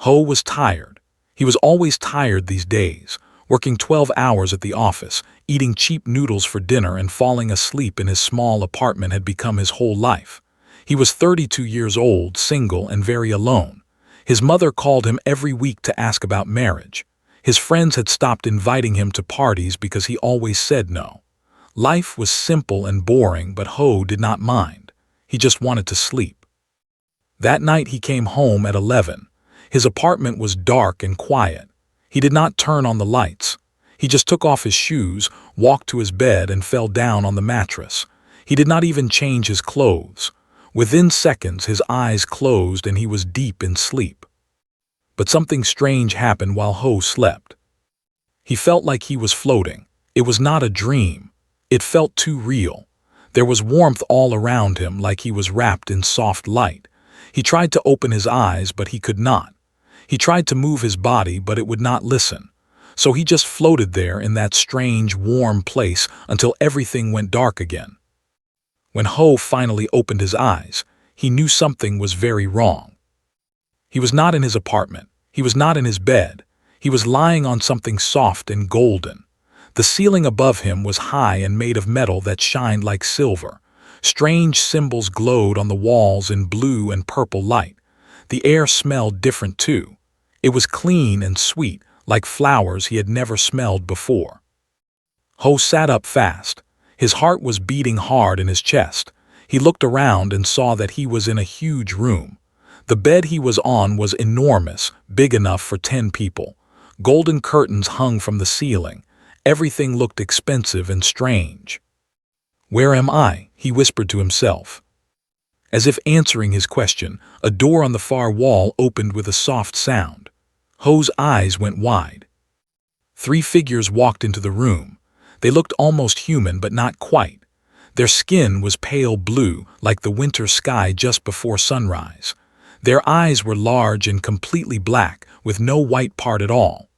Ho was tired. He was always tired these days, working 12 hours at the office, eating cheap noodles for dinner and falling asleep in his small apartment had become his whole life. He was 32 years old, single, and very alone. His mother called him every week to ask about marriage. His friends had stopped inviting him to parties because he always said no. Life was simple and boring, but Ho did not mind. He just wanted to sleep. That night he came home at 11. His apartment was dark and quiet. He did not turn on the lights. He just took off his shoes, walked to his bed, and fell down on the mattress. He did not even change his clothes. Within seconds, his eyes closed and he was deep in sleep. But something strange happened while Ho slept. He felt like he was floating. It was not a dream. It felt too real. There was warmth all around him, like he was wrapped in soft light. He tried to open his eyes, but he could not. He tried to move his body, but it would not listen. So he just floated there in that strange, warm place until everything went dark again. When Ho finally opened his eyes, he knew something was very wrong. He was not in his apartment. He was not in his bed. He was lying on something soft and golden. The ceiling above him was high and made of metal that shined like silver. Strange symbols glowed on the walls in blue and purple light. The air smelled different too. It was clean and sweet, like flowers he had never smelled before. Ho sat up fast. His heart was beating hard in his chest. He looked around and saw that he was in a huge room. The bed he was on was enormous, big enough for 10 people. Golden curtains hung from the ceiling. Everything looked expensive and strange. "Where am I?" he whispered to himself. As if answering his question, a door on the far wall opened with a soft sound. Ho's eyes went wide. 3 figures walked into the room. They looked almost human, but not quite. Their skin was pale blue, like the winter sky just before sunrise. Their eyes were large and completely black, with no white part at all.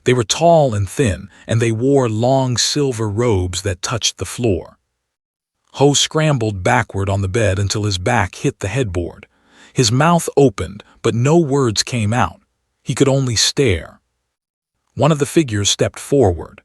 They were tall and thin, and they wore long silver robes that touched the floor. Ho scrambled backward on the bed until his back hit the headboard. His mouth opened, but no words came out. He could only stare. One of the figures stepped forward.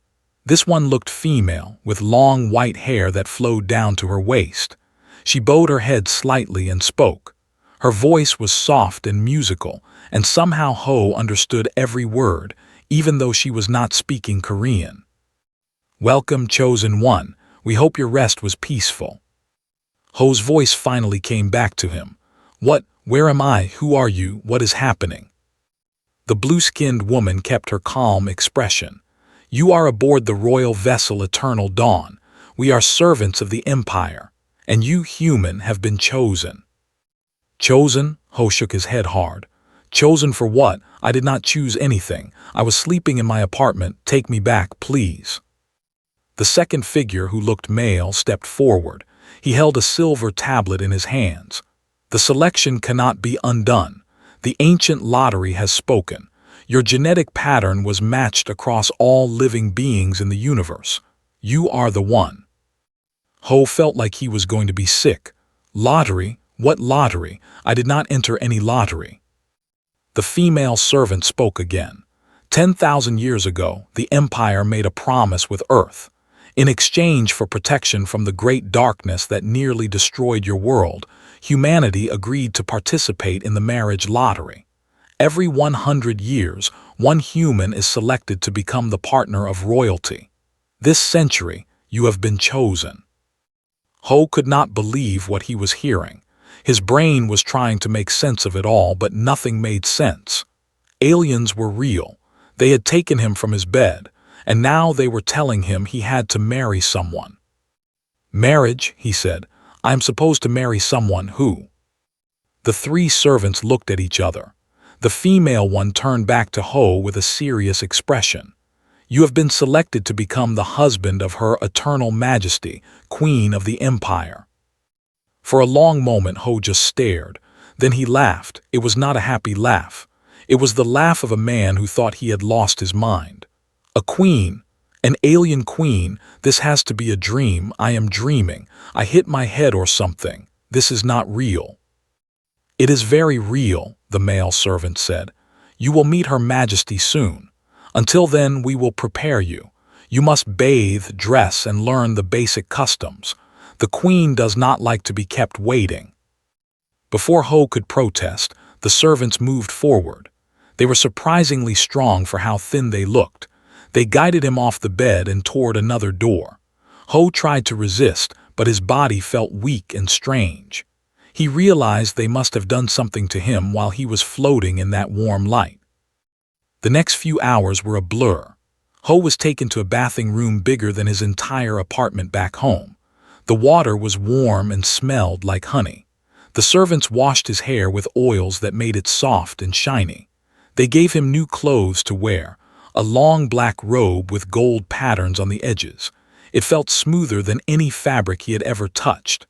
This one looked female, with long white hair that flowed down to her waist. She bowed her head slightly and spoke. Her voice was soft and musical, and somehow Ho understood every word, even though she was not speaking Korean. "Welcome, Chosen One. We hope your rest was peaceful." Ho's voice finally came back to him. "What? Where am I? Who are you? What is happening?" The blue-skinned woman kept her calm expression. "You are aboard the royal vessel Eternal Dawn. We are servants of the Empire, and you, human, have been chosen." "Chosen?" Ho shook his head hard. "Chosen for what? I did not choose anything. I was sleeping in my apartment. Take me back, please." The second figure, who looked male, stepped forward. He held a silver tablet in his hands. "The selection cannot be undone. The ancient lottery has spoken. Your genetic pattern was matched across all living beings in the universe. You are the one." Ho felt like he was going to be sick. "Lottery? What lottery? I did not enter any lottery." The female servant spoke again. 10,000 years ago, the Empire made a promise with Earth. In exchange for protection from the great darkness that nearly destroyed your world, humanity agreed to participate in the marriage lottery. Every 100 years, one human is selected to become the partner of royalty. This century, you have been chosen. Ho could not believe what he was hearing. His brain was trying to make sense of it all, but nothing made sense. Aliens were real. They had taken him from his bed, and now they were telling him he had to marry someone. "Marriage," he said. "I'm supposed to marry someone who?" The 3 servants looked at each other. The female one turned back to Ho with a serious expression. "You have been selected to become the husband of Her Eternal Majesty, Queen of the Empire." For a long moment, Ho just stared. Then he laughed. It was not a happy laugh. It was the laugh of a man who thought he had lost his mind. "A queen, an alien queen, this has to be a dream. I am dreaming. I hit my head or something. This is not real." "It is very real," the male servant said. You will meet Her Majesty soon. Until then, we will prepare you. You must bathe, dress, and learn the basic customs. The Queen does not like to be kept waiting." Before Ho could protest, the servants moved forward. They were surprisingly strong for how thin they looked. They guided him off the bed and toward another door. Ho tried to resist, but his body felt weak and strange. He realized they must have done something to him while he was floating in that warm light. The next few hours were a blur. Ho was taken to a bathing room bigger than his entire apartment back home. The water was warm and smelled like honey. The servants washed his hair with oils that made it soft and shiny. They gave him new clothes to wear, a long black robe with gold patterns on the edges. It felt smoother than any fabric he had ever touched.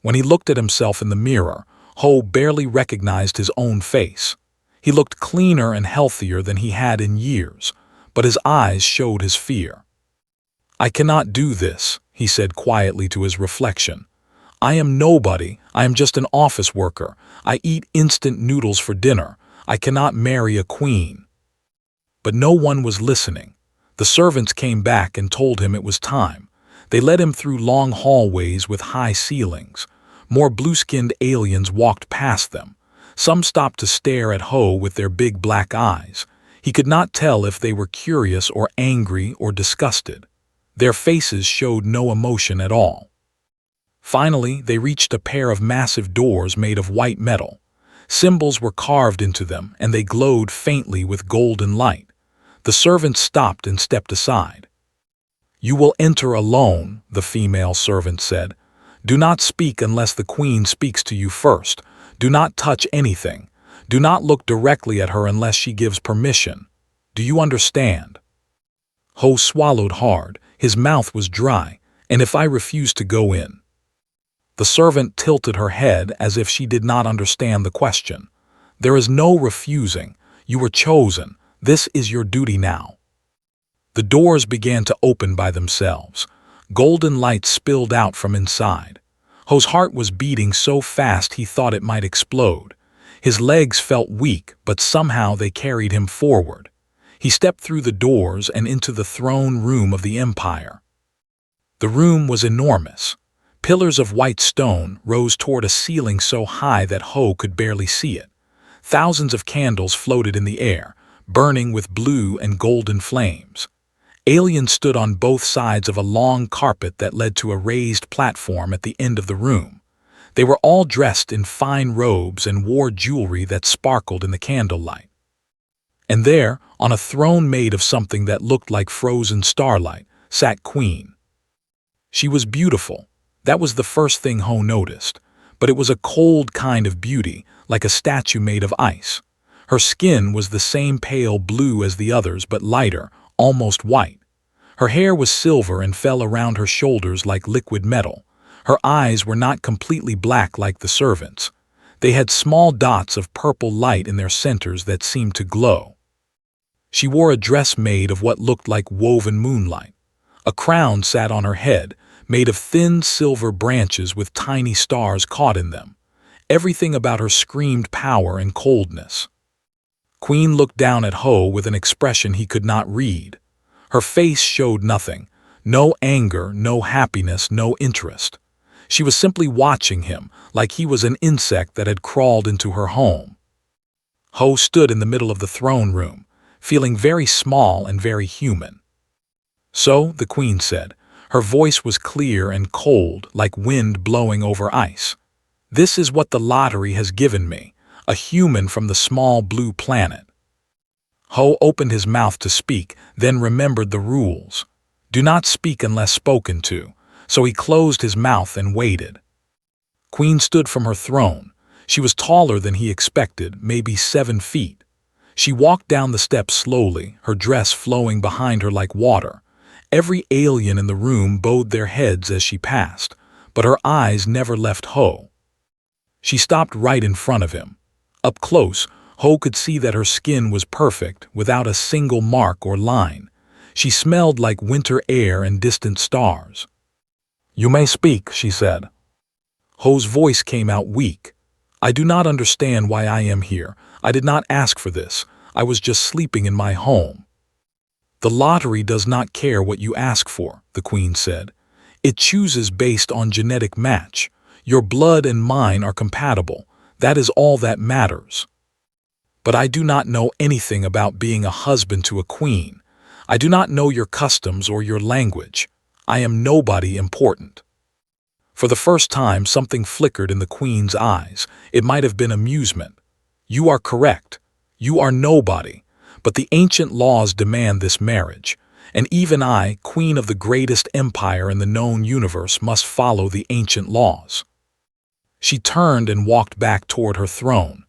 When he looked at himself in the mirror, Ho barely recognized his own face. He looked cleaner and healthier than he had in years, but his eyes showed his fear. "I cannot do this," he said quietly to his reflection. "I am nobody. I am just an office worker. I eat instant noodles for dinner. I cannot marry a queen." But no one was listening. The servants came back and told him it was time. They led him through long hallways with high ceilings. More blue-skinned aliens walked past them. Some stopped to stare at Ho with their big black eyes. He could not tell if they were curious or angry or disgusted. Their faces showed no emotion at all. Finally, they reached a pair of massive doors made of white metal. Symbols were carved into them, and they glowed faintly with golden light. The servant stopped and stepped aside. "You will enter alone," the female servant said. "Do not speak unless the Queen speaks to you first. Do not touch anything. Do not look directly at her unless she gives permission. Do you understand?" Ho swallowed hard. His mouth was dry. "And if I refuse to go in?" The servant tilted her head as if she did not understand the question. "There is no refusing. You were chosen. This is your duty now." The doors began to open by themselves. Golden light spilled out from inside. Ho's heart was beating so fast he thought it might explode. His legs felt weak, but somehow they carried him forward. He stepped through the doors and into the throne room of the Empire. The room was enormous. Pillars of white stone rose toward a ceiling so high that Ho could barely see it. Thousands of candles floated in the air, burning with blue and golden flames. Aliens stood on both sides of a long carpet that led to a raised platform at the end of the room. They were all dressed in fine robes and wore jewelry that sparkled in the candlelight. And there, on a throne made of something that looked like frozen starlight, sat Queen. She was beautiful. That was the first thing Ho noticed, but it was a cold kind of beauty, like a statue made of ice. Her skin was the same pale blue as the others, but lighter, almost white. Her hair was silver and fell around her shoulders like liquid metal. Her eyes were not completely black like the servants. They had small dots of purple light in their centers that seemed to glow. She wore a dress made of what looked like woven moonlight. A crown sat on her head, made of thin silver branches with tiny stars caught in them. Everything about her screamed power and coldness. Queen looked down at Ho with an expression he could not read. Her face showed nothing. No anger, no happiness, no interest. She was simply watching him, like he was an insect that had crawled into her home. Ho stood in the middle of the throne room, feeling very small and very human. "So," the Queen said. Her voice was clear and cold, like wind blowing over ice. "This is what the lottery has given me, a human from the small blue planet." Ho opened his mouth to speak, then remembered the rules. Do not speak unless spoken to, so he closed his mouth and waited. Queen stood from her throne. She was taller than he expected, maybe 7 feet. She walked down the steps slowly, her dress flowing behind her like water. Every alien in the room bowed their heads as she passed, but her eyes never left Ho. She stopped right in front of him. Up close, Ho could see that her skin was perfect, without a single mark or line. She smelled like winter air and distant stars. "You may speak," she said. Ho's voice came out weak. "I do not understand why I am here. I did not ask for this. I was just sleeping in my home." "The lottery does not care what you ask for," the queen said. "It chooses based on genetic match. Your blood and mine are compatible. That is all that matters." "But I do not know anything about being a husband to a queen. I do not know your customs or your language. I am nobody important." For the first time, something flickered in the queen's eyes. It might have been amusement. "You are correct. You are nobody. But the ancient laws demand this marriage. And even I, queen of the greatest empire in the known universe, must follow the ancient laws." She turned and walked back toward her throne.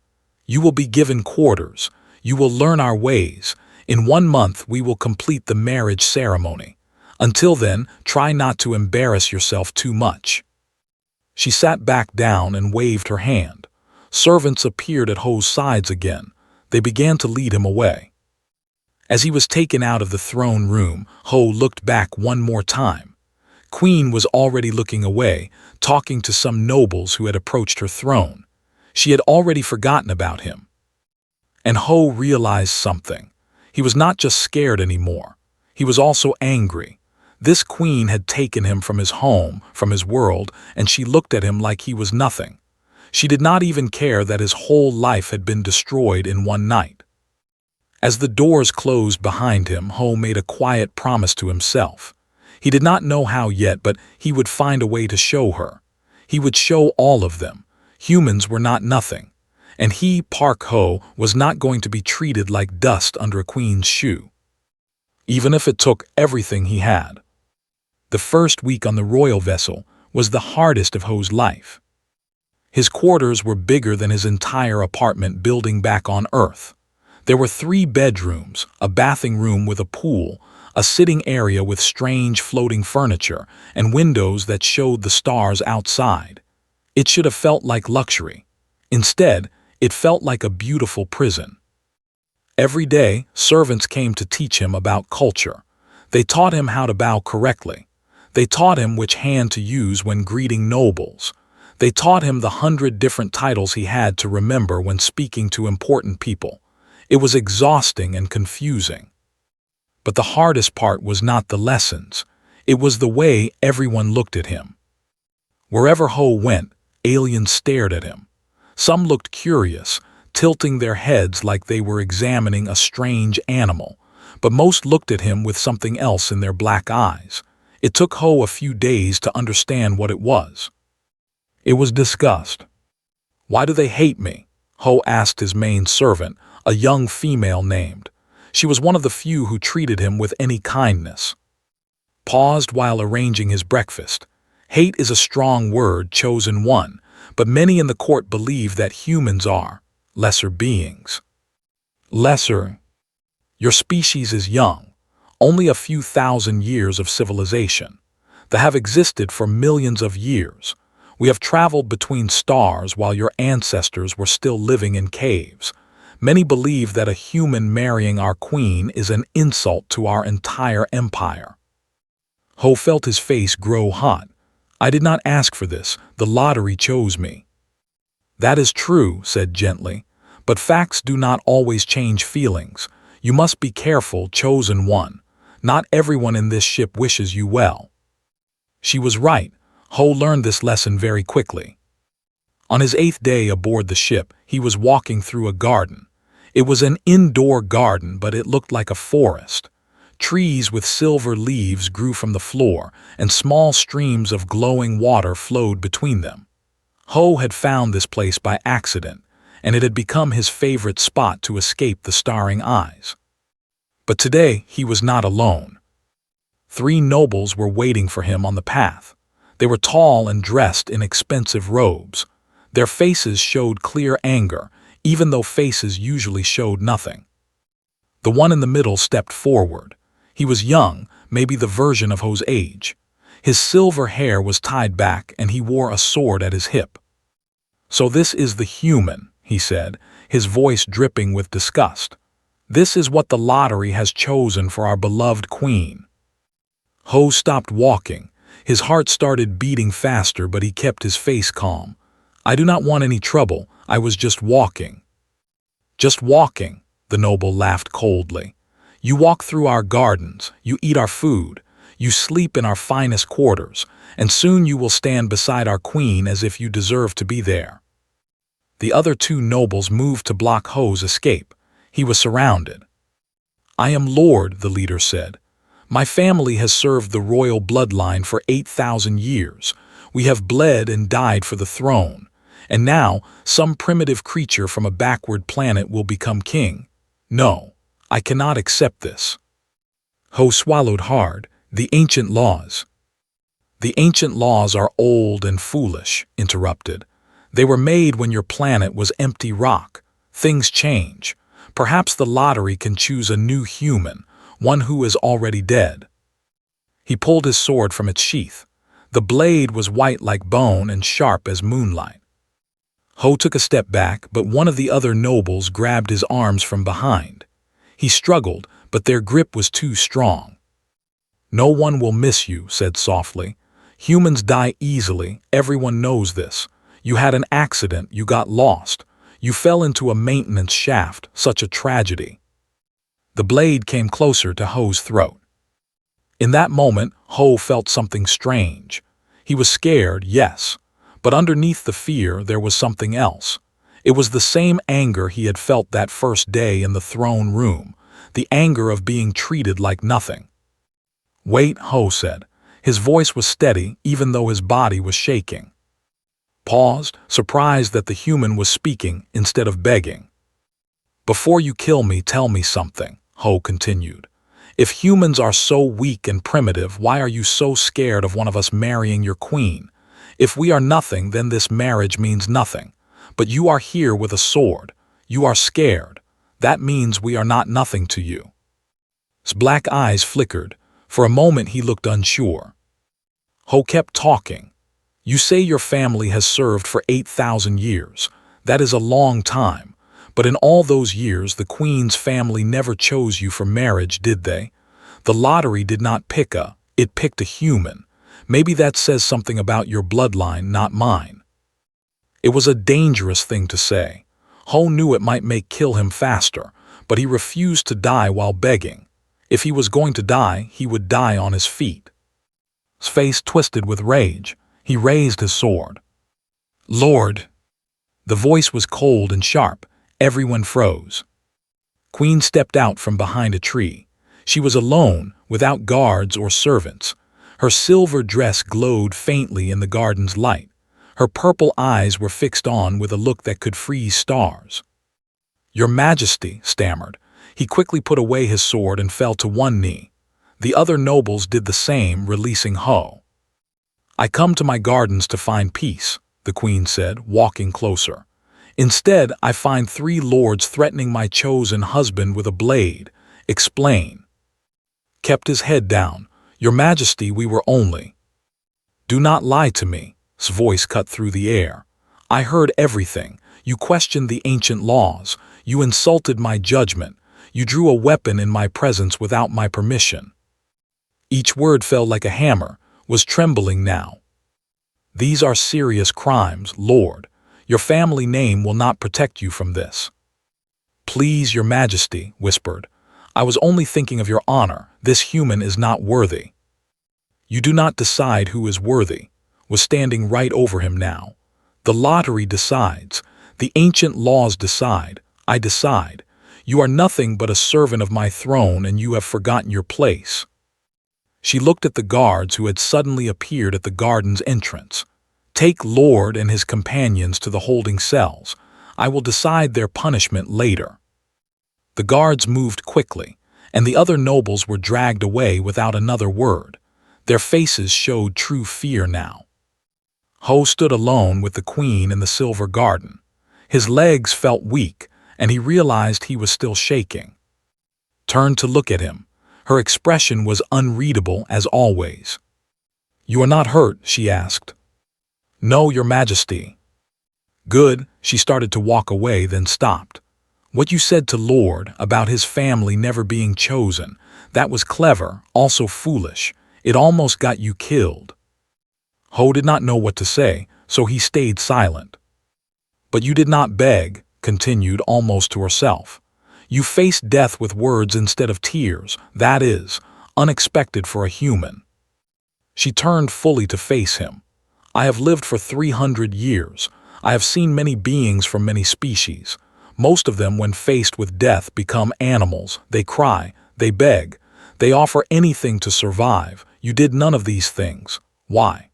"You will be given quarters. You will learn our ways. In 1 month we will complete the marriage ceremony. Until then, try not to embarrass yourself too much." She sat back down and waved her hand. Servants appeared at Ho's sides again. They began to lead him away. As he was taken out of the throne room, Ho looked back one more time. Queen was already looking away, talking to some nobles who had approached her throne. She had already forgotten about him. And Ho realized something. He was not just scared anymore. He was also angry. This queen had taken him from his home, from his world, and she looked at him like he was nothing. She did not even care that his whole life had been destroyed in one night. As the doors closed behind him, Ho made a quiet promise to himself. He did not know how yet, but he would find a way to show her. He would show all of them. Humans were not nothing. And he, Park Ho, was not going to be treated like dust under a queen's shoe. Even if it took everything he had. The first week on the royal vessel was the hardest of Ho's life. His quarters were bigger than his entire apartment building back on Earth. There were 3 bedrooms, a bathing room with a pool, a sitting area with strange floating furniture, and windows that showed the stars outside. It should have felt like luxury. Instead, it felt like a beautiful prison. Every day, servants came to teach him about culture. They taught him how to bow correctly. They taught him which hand to use when greeting nobles. They taught him the 100 different titles he had to remember when speaking to important people. It was exhausting and confusing. But the hardest part was not the lessons. It was the way everyone looked at him. Wherever Ho went, aliens stared at him. Some looked curious, tilting their heads like they were examining a strange animal, but most looked at him with something else in their black eyes. It took Ho a few days to understand what it was. It was disgust. "Why do they hate me?" Ho asked his main servant, a young female named. She was one of the few who treated him with any kindness. Paused while arranging his breakfast. Hate is a strong word, chosen one, but many in the court believe that humans are lesser beings. Lesser. Your species is young, only a few thousand years of civilization. They have existed for millions of years. We have traveled between stars while your ancestors were still living in caves. Many believe that a human marrying our queen is an insult to our entire empire. Ho felt his face grow hot. "I did not ask for this. The lottery chose me." "That is true," said gently, "but facts do not always change feelings. You must be careful, chosen one. Not everyone in this ship wishes you well." She was right. Ho learned this lesson very quickly. On his 8th day aboard the ship, he was walking through a garden. It was an indoor garden, but it looked like a forest. Trees with silver leaves grew from the floor, and small streams of glowing water flowed between them. Ho had found this place by accident, and it had become his favorite spot to escape the staring eyes. But today he was not alone. 3 nobles were waiting for him on the path. They were tall and dressed in expensive robes. Their faces showed clear anger, even though faces usually showed nothing. The one in the middle stepped forward. He was young, maybe the version of Ho's age. His silver hair was tied back, and he wore a sword at his hip. "So this is the human," he said, his voice dripping with disgust. "This is what the lottery has chosen for our beloved queen." Ho stopped walking. His heart started beating faster, but he kept his face calm. "I do not want any trouble. I was just walking." "Just walking. the noble laughed coldly. You walk through our gardens, you eat our food, you sleep in our finest quarters, and soon you will stand beside our queen as if you deserve to be there. The other two nobles moved to block Ho's escape. He was surrounded. I am Lord, the leader said. My family has served the royal bloodline for 8,000 years. We have bled and died for the throne. And now, some primitive creature from a backward planet will become king. No, I cannot accept this. Ho swallowed hard. The ancient laws. The ancient laws are old and foolish, interrupted. They were made when your planet was empty rock. Things change. Perhaps the lottery can choose a new human, one who is already dead. He pulled his sword from its sheath. The blade was white like bone and sharp as moonlight. Ho took a step back, but one of the other nobles grabbed his arms from behind. He struggled, but their grip was too strong. No one will miss you, said softly. Humans die easily, everyone knows this. You had an accident, you got lost. You fell into a maintenance shaft, such a tragedy. The blade came closer to Ho's throat. In that moment, Ho felt something strange. He was scared, yes, but underneath the fear there was something else. It was the same anger he had felt that first day in the throne room, the anger of being treated like nothing. Wait, Ho said. His voice was steady, even though his body was shaking. Paused, surprised that the human was speaking instead of begging. Before you kill me, tell me something, Ho continued. If humans are so weak and primitive, why are you so scared of one of us marrying your queen? If we are nothing, then this marriage means nothing. But you are here with a sword. You are scared. That means we are not nothing to you. His black eyes flickered. For a moment he looked unsure. Ho kept talking. You say your family has served for 8,000 years. That is a long time. But in all those years, the Queen's family never chose you for marriage, did they? The lottery did not pick it picked a human. Maybe that says something about your bloodline, not mine. It was a dangerous thing to say. Ho knew it might kill him faster, but he refused to die while begging. If he was going to die, he would die on his feet. His face twisted with rage. He raised his sword. Lord! The voice was cold and sharp. Everyone froze. Queen stepped out from behind a tree. She was alone, without guards or servants. Her silver dress glowed faintly in the garden's light. Her purple eyes were fixed on with a look that could freeze stars. Your Majesty, stammered. He quickly put away his sword and fell to one knee. The other nobles did the same, releasing Ho. I come to my gardens to find peace, the Queen said, walking closer. Instead, I find 3 lords threatening my chosen husband with a blade. Explain. Kept his head down. Your Majesty, we were only. Do not lie to me. His voice cut through the air. I heard everything. You questioned the ancient laws. You insulted my judgment. You drew a weapon in my presence without my permission. Each word fell like a hammer, was trembling now. These are serious crimes, Lord. Your family name will not protect you from this. Please, Your Majesty, whispered. I was only thinking of your honor. This human is not worthy. You do not decide who is worthy. Was standing right over him now. The lottery decides. The ancient laws decide. I decide. You are nothing but a servant of my throne, and you have forgotten your place. She looked at the guards who had suddenly appeared at the garden's entrance. Take Lord and his companions to the holding cells. I will decide their punishment later. The guards moved quickly, and the other nobles were dragged away without another word. Their faces showed true fear now. Ho stood alone with the Queen in the silver garden. His legs felt weak, and he realized he was still shaking. Turned to look at him. Her expression was unreadable as always. You are not hurt, she asked. No, Your Majesty. Good, she started to walk away, then stopped. What you said to Lord about his family never being chosen, that was clever, also foolish. It almost got you killed. Ho did not know what to say, so he stayed silent. But you did not beg, continued almost to herself. You faced death with words instead of tears. That is unexpected for a human. She turned fully to face him. I have lived for 300 years. I have seen many beings from many species. Most of them, when faced with death, become animals. They cry, they beg, they offer anything to survive. You did none of these things. Why?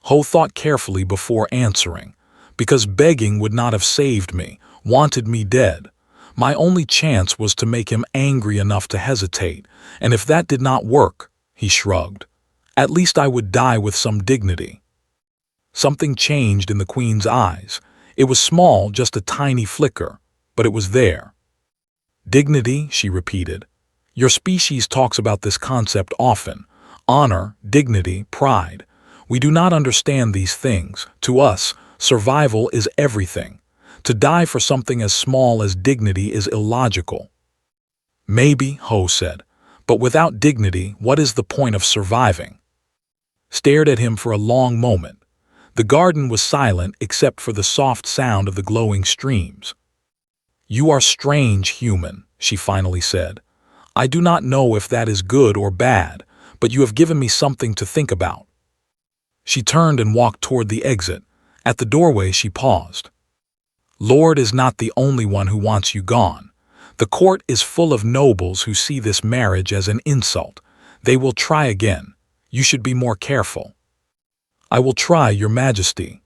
Ho thought carefully before answering. Because begging would not have saved me, wanted me dead. My only chance was to make him angry enough to hesitate, and if that did not work, he shrugged, at least I would die with some dignity. Something changed in the queen's eyes. It was small, just a tiny flicker, but it was there. Dignity, she repeated. Your species talks about this concept often. Honor, dignity, pride. We do not understand these things. To us, survival is everything. To die for something as small as dignity is illogical. Maybe, Ho said, but without dignity, what is the point of surviving? Stared at him for a long moment. The garden was silent except for the soft sound of the glowing streams. You are strange, human, she finally said. I do not know if that is good or bad, but you have given me something to think about. She turned and walked toward the exit. At the doorway she paused. Lord is not the only one who wants you gone. The court is full of nobles who see this marriage as an insult. They will try again. You should be more careful. I will try, Your Majesty.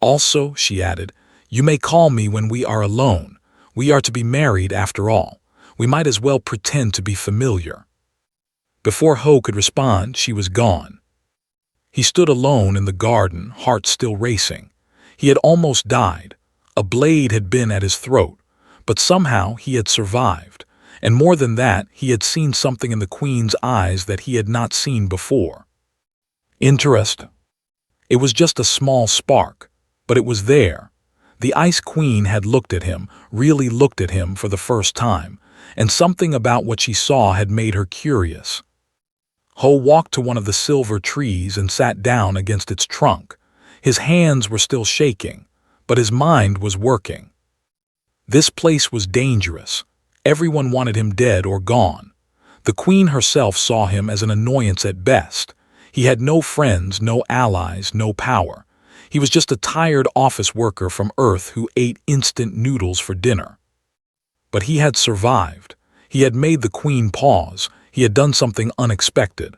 Also, she added, you may call me when we are alone. We are to be married after all. We might as well pretend to be familiar. Before Ho could respond, she was gone. He stood alone in the garden, heart still racing. He had almost died. A blade had been at his throat, but somehow he had survived. And more than that, he had seen something in the queen's eyes that he had not seen before. Interest. It was just a small spark, but it was there. The Ice Queen had looked at him, really looked at him for the first time, and something about what she saw had made her curious. Ho walked to one of the silver trees and sat down against its trunk. His hands were still shaking, but his mind was working. This place was dangerous. Everyone wanted him dead or gone. The queen herself saw him as an annoyance at best. He had no friends, no allies, no power. He was just a tired office worker from Earth who ate instant noodles for dinner. But he had survived. He had made the queen pause. He had done something unexpected.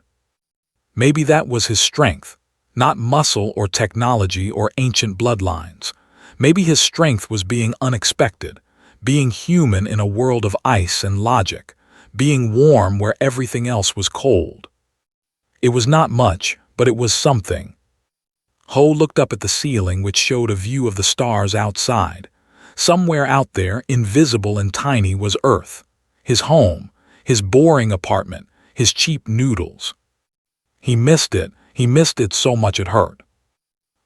Maybe that was his strength, not muscle or technology or ancient bloodlines. Maybe his strength was being unexpected, being human in a world of ice and logic, being warm where everything else was cold. It was not much, but it was something. Ho looked up at the ceiling, which showed a view of the stars outside. Somewhere out there, invisible and tiny, was Earth. His home, his boring apartment, his cheap noodles. He missed it so much it hurt.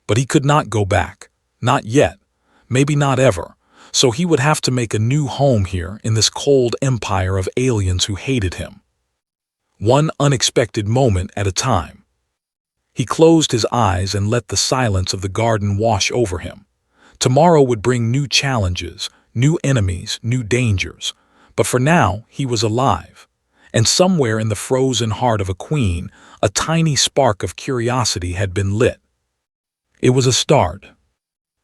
But he could not go back. Not yet. Maybe not ever. So he would have to make a new home here in this cold empire of aliens who hated him. One unexpected moment at a time. He closed his eyes and let the silence of the garden wash over him. Tomorrow would bring new challenges, new enemies, new dangers. But for now, he was alive. And somewhere in the frozen heart of a queen, a tiny spark of curiosity had been lit. It was a start.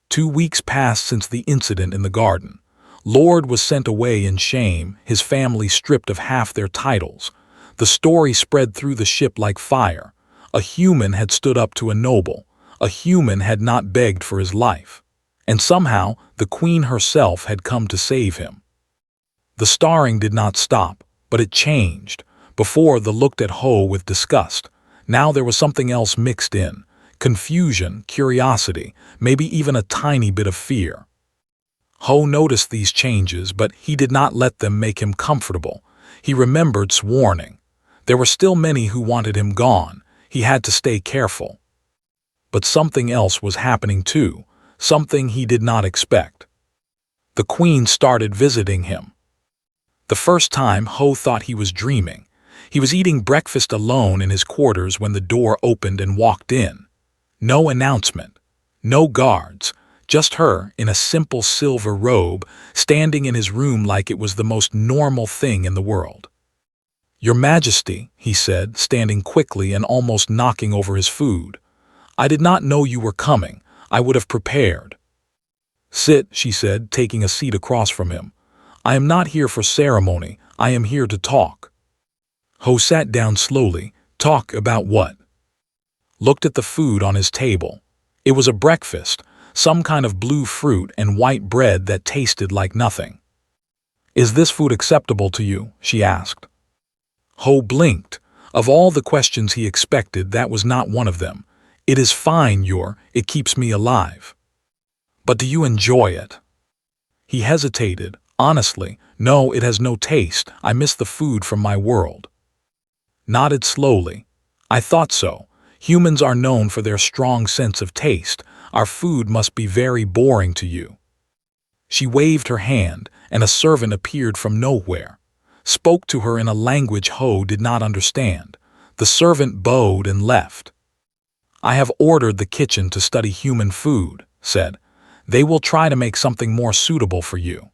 2 weeks passed since the incident in the garden. Lord was sent away in shame, his family stripped of half their titles. The story spread through the ship like fire. A human had stood up to a noble. A human had not begged for his life. And somehow, the queen herself had come to save him. The starring did not stop, but it changed. Before, the looked at Ho with disgust. Now there was something else mixed in. Confusion, curiosity, maybe even a tiny bit of fear. Ho noticed these changes, but he did not let them make him comfortable. He remembered warning. There were still many who wanted him gone. He had to stay careful. But something else was happening too, something he did not expect. The queen started visiting him. The first time, Ho thought he was dreaming. He was eating breakfast alone in his quarters when the door opened and walked in. No announcement, no guards, Just her, in a simple silver robe, standing in his room like it was the most normal thing in the world. "Your Majesty," he said, standing quickly and almost knocking over his food. "I did not know you were coming. I would have prepared." "Sit," she said, taking a seat across from him. "I am not here for ceremony. I am here to talk." Ho sat down slowly. "Talk about what?" Looked at the food on his table. It was a breakfast, some kind of blue fruit and white bread that tasted like nothing. "Is this food acceptable to you?" she asked. Ho blinked. Of all the questions he expected, that was not one of them. "It is fine, it keeps me alive." "But do you enjoy it?" He hesitated. "Honestly, no, it has no taste. I miss the food from my world." Nodded slowly. "I thought so. Humans are known for their strong sense of taste. Our food must be very boring to you." She waved her hand, and a servant appeared from nowhere. Spoke to her in a language Ho did not understand. The servant bowed and left. "I have ordered the kitchen to study human food," said. "They will try to make something more suitable for you."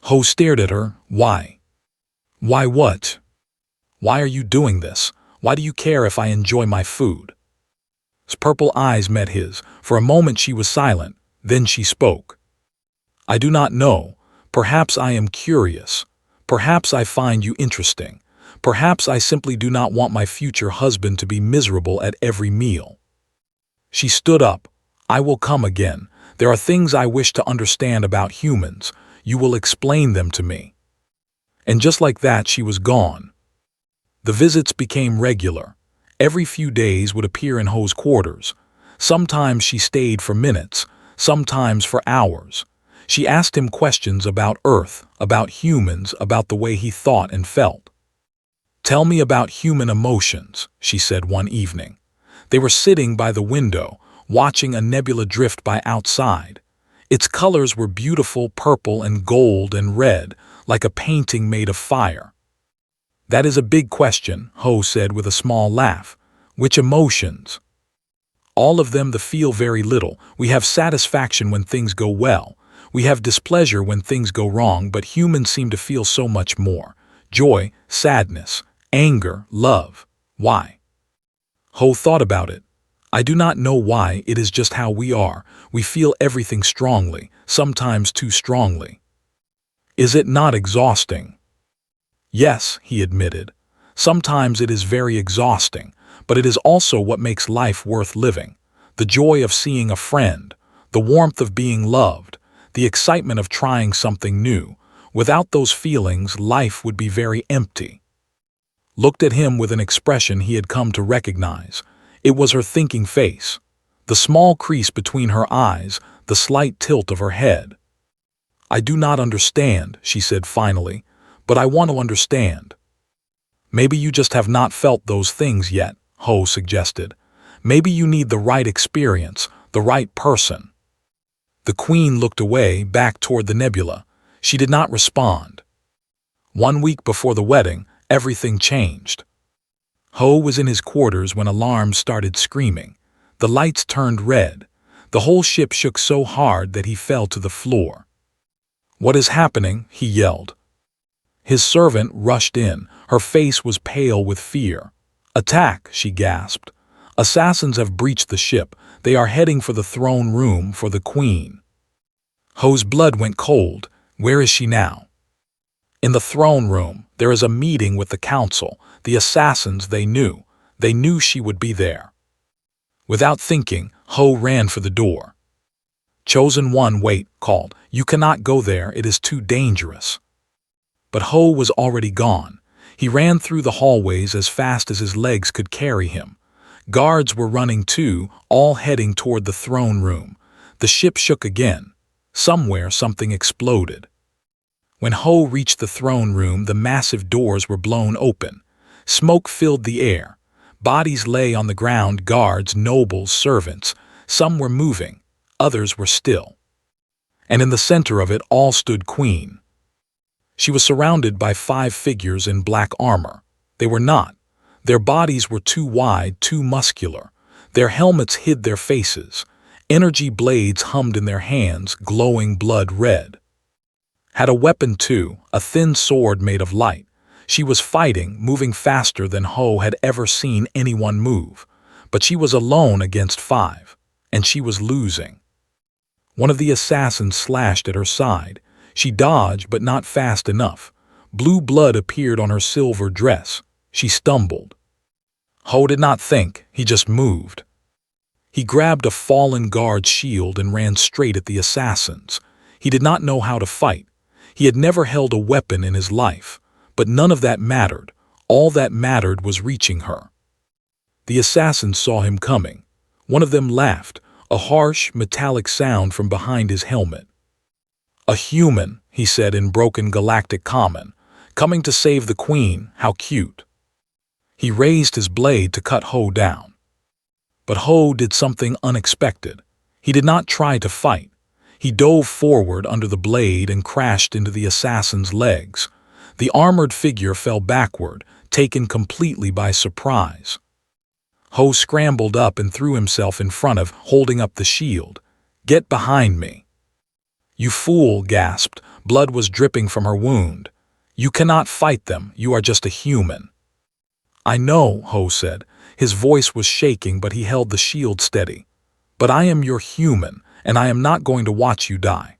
Ho stared at her. "Why?" "Why what? Why are you doing this? Why do you care if I enjoy my food?" His purple eyes met his. For a moment she was silent. Then she spoke. "I do not know. Perhaps I am curious. Perhaps I find you interesting. Perhaps I simply do not want my future husband to be miserable at every meal." She stood up. "I will come again. There are things I wish to understand about humans. You will explain them to me." And just like that, she was gone. The visits became regular. Every few days would appear in Ho's quarters. Sometimes she stayed for minutes, sometimes for hours. She asked him questions about Earth, about humans, about the way he thought and felt. "Tell me about human emotions," she said one evening. They were sitting by the window, watching a nebula drift by outside. Its colors were beautiful, purple and gold and red, like a painting made of fire. "That is a big question," Ho said with a small laugh. "Which emotions?" "All of them. The feel very little. We have satisfaction when things go well. We have displeasure when things go wrong, but humans seem to feel so much more. Joy, sadness, anger, love. Why?" Ho thought about it. "I do not know why, it is just how we are. We feel everything strongly, sometimes too strongly." "Is it not exhausting?" "Yes," he admitted. "Sometimes it is very exhausting, but it is also what makes life worth living. The joy of seeing a friend, the warmth of being loved, the excitement of trying something new. Without those feelings, life would be very empty." Looked at him with an expression he had come to recognize. It was her thinking face. The small crease between her eyes, the slight tilt of her head. "I do not understand," she said finally, "but I want to understand." "Maybe you just have not felt those things yet," Ho suggested. "Maybe you need the right experience, the right person." The Queen looked away, back toward the nebula. She did not respond. 1 week before the wedding, everything changed. Ho was in his quarters when alarms started screaming. The lights turned red. The whole ship shook so hard that he fell to the floor. "What is happening?" he yelled. His servant rushed in. Her face was pale with fear. "Attack!" she gasped. "Assassins have breached the ship. They are heading for the throne room, for the Queen." Ho's blood went cold. "Where is she now?" "In the throne room. There is a meeting with the council. The assassins, they knew. They knew she would be there." Without thinking, Ho ran for the door. "Chosen One, wait," called. "You cannot go there. It is too dangerous." But Ho was already gone. He ran through the hallways as fast as his legs could carry him. Guards were running too, all heading toward the throne room. The ship shook again. Somewhere something exploded. When Ho reached the throne room, the massive doors were blown open. Smoke filled the air. Bodies lay on the ground, guards, nobles, servants. Some were moving, others were still. And in the center of it all stood Queen. She was surrounded by 5 figures in black armor. They were not. Their bodies were too wide, too muscular. Their helmets hid their faces. Energy blades hummed in their hands, glowing blood red. Had a weapon too, a thin sword made of light. She was fighting, moving faster than Ho had ever seen anyone move. But she was alone against 5, and she was losing. One of the assassins slashed at her side. She dodged, but not fast enough. Blue blood appeared on her silver dress. She stumbled. Ho did not think, he just moved. He grabbed a fallen guard's shield and ran straight at the assassins. He did not know how to fight. He had never held a weapon in his life. But none of that mattered. All that mattered was reaching her. The assassins saw him coming. One of them laughed, a harsh, metallic sound from behind his helmet. "A human," he said in broken galactic common. "Coming to save the queen, how cute." He raised his blade to cut Ho down. But Ho did something unexpected. He did not try to fight. He dove forward under the blade and crashed into the assassin's legs. The armored figure fell backward, taken completely by surprise. Ho scrambled up and threw himself in front of, holding up the shield. "Get behind me." "You fool," gasped. Blood was dripping from her wound. "You cannot fight them. You are just a human." "I know," Ho said. His voice was shaking, but he held the shield steady. "But I am your human, and I am not going to watch you die."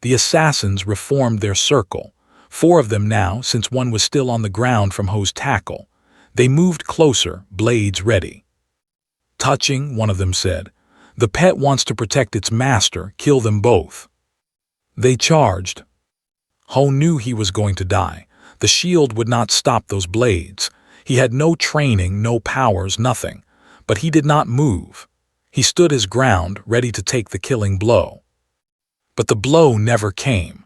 The assassins reformed their circle. 4 of them now, since one was still on the ground from Ho's tackle. They moved closer, blades ready. "Touching," one of them said. "The pet wants to protect its master. Kill them both." They charged. Ho knew he was going to die. The shield would not stop those blades. He had no training, no powers, nothing. But he did not move. He stood his ground, ready to take the killing blow. But the blow never came.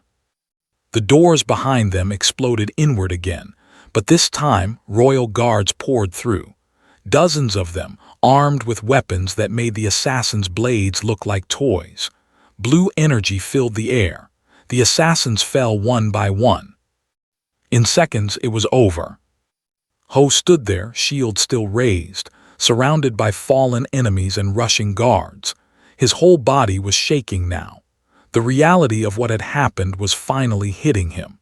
The doors behind them exploded inward again, but this time royal guards poured through. Dozens of them, armed with weapons that made the assassins' blades look like toys. Blue energy filled the air. The assassins fell one by one. In seconds, it was over. Ho stood there, shield still raised, surrounded by fallen enemies and rushing guards. His whole body was shaking now. The reality of what had happened was finally hitting him.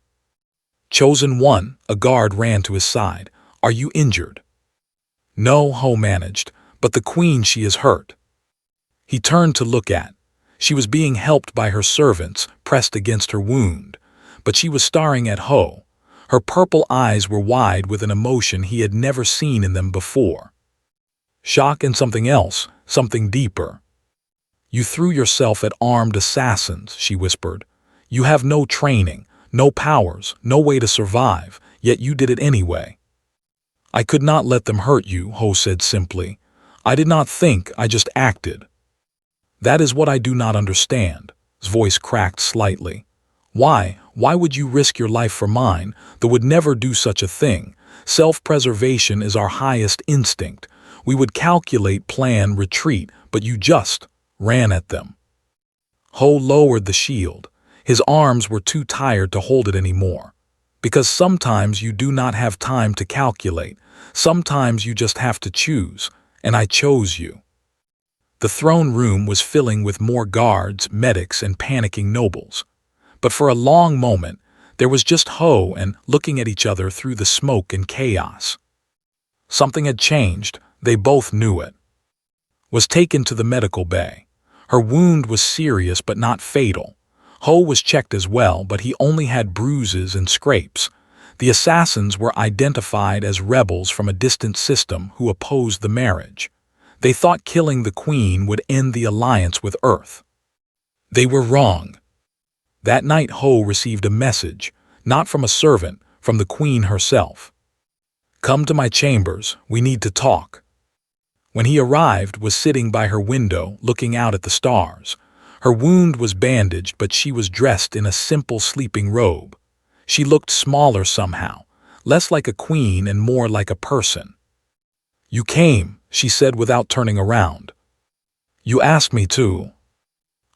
"Chosen One," a guard ran to his side. "Are you injured?" "No," Ho managed, "but the queen, she is hurt." He turned to look at. She was being helped by her servants, pressed against her wound. But she was staring at Ho. Her purple eyes were wide with an emotion he had never seen in them before. Shock and something else, something deeper. "You threw yourself at armed assassins," she whispered. "You have no training, no powers, no way to survive, yet you did it anyway." "I could not let them hurt you," Ho said simply. "I did not think, I just acted." "That is what I do not understand." His voice cracked slightly. Why would you risk your life for mine, that would never do such a thing? Self-preservation is our highest instinct. We would calculate, plan, retreat, but you just ran at them." Ho lowered the shield. His arms were too tired to hold it anymore. "Because sometimes you do not have time to calculate. Sometimes you just have to choose, and I chose you." The throne room was filling with more guards, medics, and panicking nobles. But for a long moment, there was just Ho and looking at each other through the smoke and chaos. Something had changed. They both knew it. Was taken to the medical bay. Her wound was serious but not fatal. Ho was checked as well, but he only had bruises and scrapes. The assassins were identified as rebels from a distant system who opposed the marriage. They thought killing the queen would end the alliance with Earth. They were wrong. That night Ho received a message, not from a servant, from the queen herself. "Come to my chambers, we need to talk." When he arrived, was sitting by her window, looking out at the stars. Her wound was bandaged, but she was dressed in a simple sleeping robe. She looked smaller somehow, less like a queen and more like a person. "You came," she said without turning around. "You asked me to."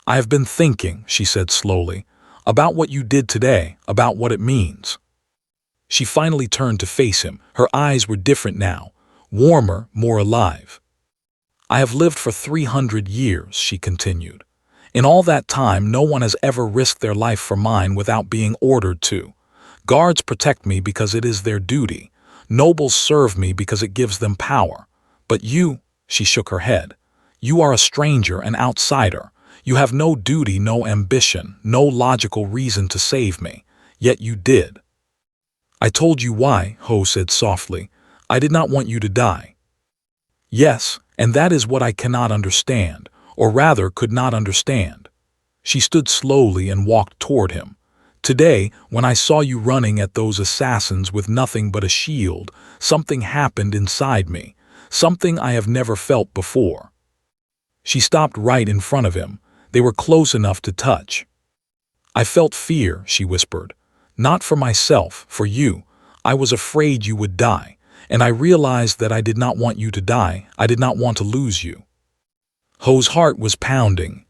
"I have been thinking," she said slowly, "about what you did today, about what it means." She finally turned to face him. Her eyes were different now, warmer, more alive. I have lived for 300 years, she continued. In all that time, no one has ever risked their life for mine without being ordered to. Guards protect me because it is their duty. Nobles serve me because it gives them power. But you, she shook her head, you are a stranger, an outsider. You have no duty, no ambition, no logical reason to save me. Yet you did. I told you why, Ho said softly. I did not want you to die. Yes, and that is what I cannot understand, or rather could not understand. She stood slowly and walked toward him. Today, when I saw you running at those assassins with nothing but a shield, something happened inside me, something I have never felt before. She stopped right in front of him. They were close enough to touch. I felt fear, she whispered. Not for myself, for you. I was afraid you would die, and I realized that I did not want you to die. I did not want to lose you. Ho's heart was pounding.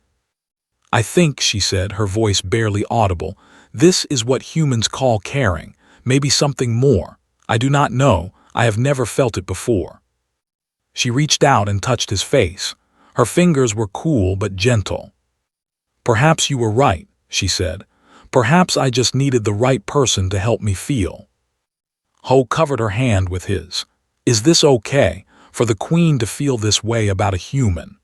I think, she said, her voice barely audible, this is what humans call caring, maybe something more. I do not know, I have never felt it before. She reached out and touched his face. Her fingers were cool but gentle. Perhaps you were right, she said. Perhaps I just needed the right person to help me feel. Ho covered her hand with his. Is this okay, for the Queen to feel this way about a human?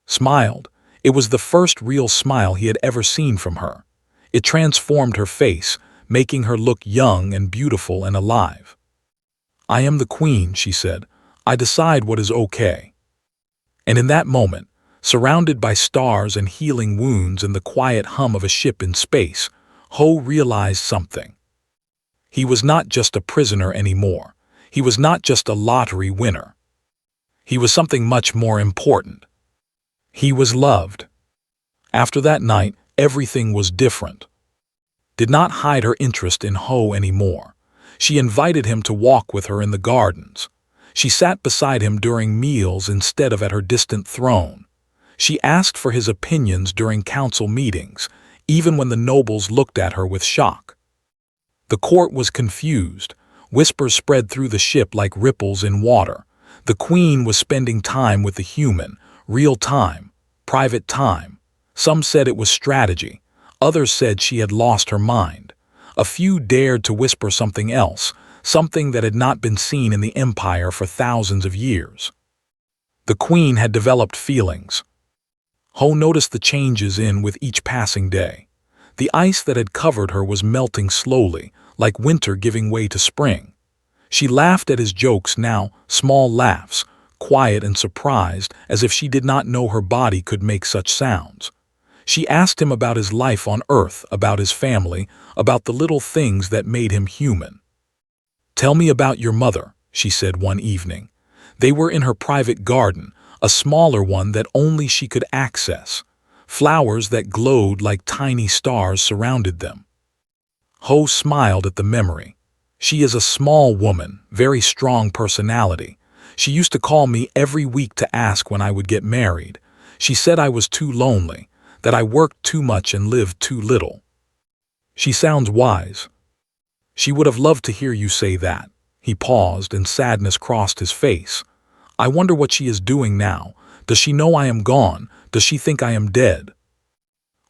Smiled. It was the first real smile he had ever seen from her. It transformed her face, making her look young and beautiful and alive. I am the Queen, she said. I decide what is okay. And in that moment, surrounded by stars and healing wounds and the quiet hum of a ship in space, Ho realized something. He was not just a prisoner anymore. He was not just a lottery winner. He was something much more important. He was loved. After that night, everything was different. Did not hide her interest in Ho anymore. She invited him to walk with her in the gardens. She sat beside him during meals instead of at her distant throne. She asked for his opinions during council meetings, even when the nobles looked at her with shock. The court was confused. Whispers spread through the ship like ripples in water. The Queen was spending time with the human, real time, private time. Some said it was strategy. Others said she had lost her mind. A few dared to whisper something else, something that had not been seen in the Empire for thousands of years. The Queen had developed feelings. Ho noticed the changes with each passing day. The ice that had covered her was melting slowly, like winter giving way to spring. She laughed at his jokes now, small laughs, quiet and surprised, as if she did not know her body could make such sounds. She asked him about his life on Earth, about his family, about the little things that made him human. Tell me about your mother, she said one evening. They were in her private garden, a smaller one that only she could access. Flowers that glowed like tiny stars surrounded them. Ho smiled at the memory. She is a small woman, very strong personality. She used to call me every week to ask when I would get married. She said I was too lonely, that I worked too much and lived too little. She sounds wise. She would have loved to hear you say that. He paused and sadness crossed his face. I wonder what she is doing now. Does she know I am gone? Does she think I am dead?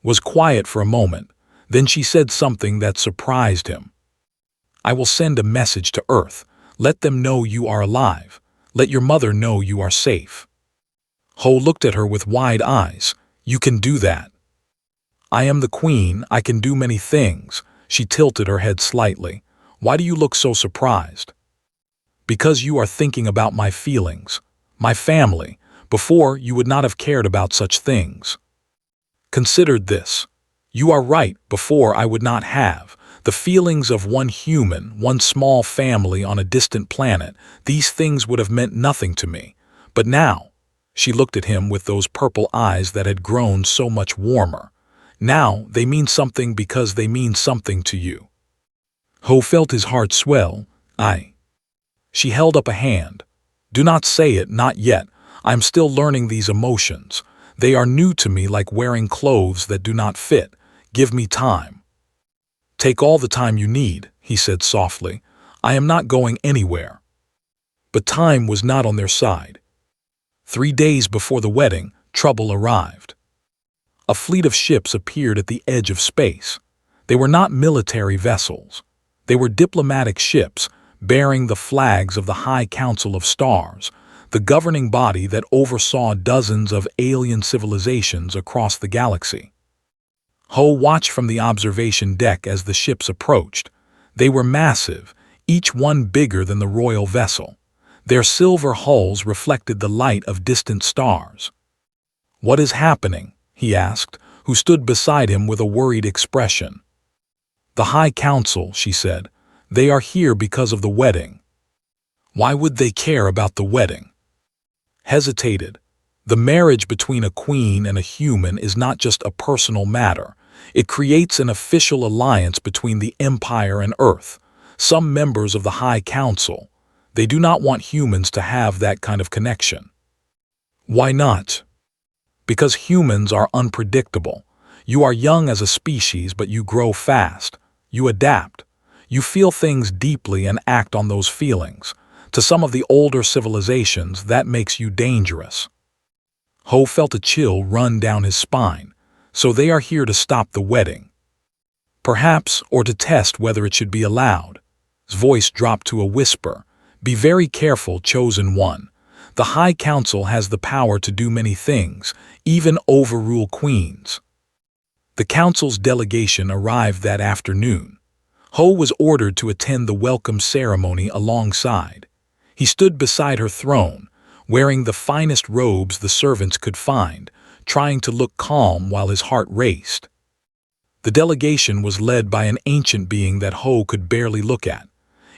Was quiet for a moment. Then she said something that surprised him. I will send a message to Earth. Let them know you are alive. Let your mother know you are safe. Ho looked at her with wide eyes. You can do that. I am the Queen. I can do many things. She tilted her head slightly. Why do you look so surprised? Because you are thinking about my feelings, my family. Before, you would not have cared about such things. Considered this. You are right, before I would not have. The feelings of one human, one small family on a distant planet, these things would have meant nothing to me. But now, she looked at him with those purple eyes that had grown so much warmer. Now they mean something because they mean something to you. Ho felt his heart swell. She held up a hand. Do not say it, not yet. I am still learning these emotions. They are new to me like wearing clothes that do not fit. Give me time. Take all the time you need, he said softly. I am not going anywhere. But time was not on their side. 3 days before the wedding, trouble arrived. A fleet of ships appeared at the edge of space. They were not military vessels. They were diplomatic ships bearing the flags of the High Council of Stars, the governing body that oversaw dozens of alien civilizations across the galaxy. Ho watched from the observation deck as the ships approached. They were massive, each one bigger than the royal vessel. Their silver hulls reflected the light of distant stars. "What is happening?" he asked, who stood beside him with a worried expression. "The High Council," she said. "They are here because of the wedding." "Why would they care about the wedding?" Hesitated. The marriage between a queen and a human is not just a personal matter. It creates an official alliance between the Empire and Earth. Some members of the High Council, they do not want humans to have that kind of connection. Why not? Because humans are unpredictable. You are young as a species, but you grow fast. You adapt. You feel things deeply and act on those feelings. To some of the older civilizations, that makes you dangerous. Ho felt a chill run down his spine. So they are here to stop the wedding. Perhaps, or to test whether it should be allowed. His voice dropped to a whisper. Be very careful, chosen one. The High Council has the power to do many things, even overrule queens. The council's delegation arrived that afternoon. Ho was ordered to attend the welcome ceremony alongside. He stood beside her throne, wearing the finest robes the servants could find, trying to look calm while his heart raced. The delegation was led by an ancient being that Ho could barely look at.